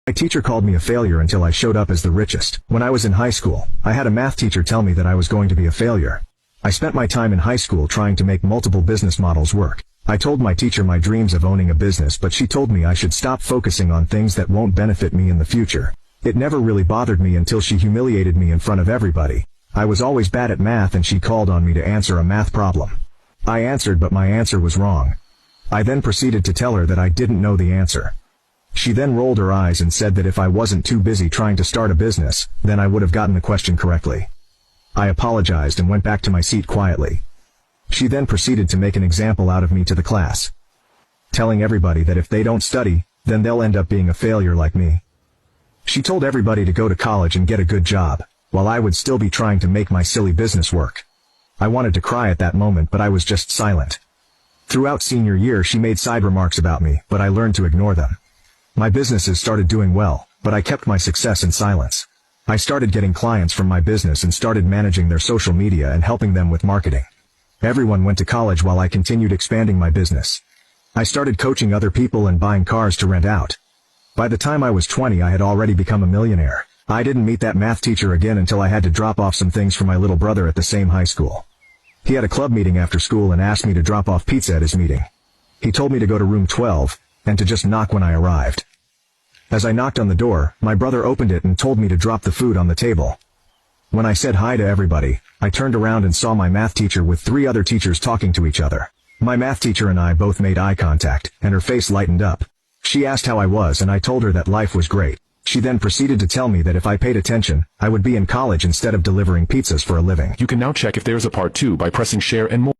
My teacher called me a failure until I showed up as the richest. When I was in high school, I had a math teacher tell me that I was going to be a failure. I spent my time in high school trying to make multiple business models work. I told my teacher my dreams of owning a business, but she told me I should stop focusing on things that won't benefit me in the future. It never really bothered me until she humiliated me in front of everybody. I was always bad at math and she called on me to answer a math problem. I answered, but my answer was wrong. I then proceeded to tell her that I didn't know the answer. She then rolled her eyes and said that if I wasn't too busy trying to start a business, then I would have gotten the question correctly. I apologized and went back to my seat quietly. She then proceeded to make an example out of me to the class, telling everybody that if they don't study, then they'll end up being a failure like me. She told everybody to go to college and get a good job, while I would still be trying to make my silly business work. I wanted to cry at that moment, but I was just silent. Throughout senior year she made side remarks about me, but I learned to ignore them. My businesses started doing well, but I kept my success in silence. I started getting clients from my business and started managing their social media and helping them with marketing. Everyone went to college while I continued expanding my business. I started coaching other people and buying cars to rent out. By the time I was 20, I had already become a millionaire. I didn't meet that math teacher again until I had to drop off some things for my little brother at the same high school. He had a club meeting after school and asked me to drop off pizza at his meeting. He told me to go to room 12, and to just knock when I arrived. As I knocked on the door, my brother opened it and told me to drop the food on the table. When I said hi to everybody, I turned around and saw my math teacher with 3 other teachers talking to each other. My math teacher and I both made eye contact, and her face lightened up. She asked how I was and I told her that life was great. She then proceeded to tell me that if I paid attention, I would be in college instead of delivering pizzas for a living. You can now check if there's a part 2 by pressing share and more.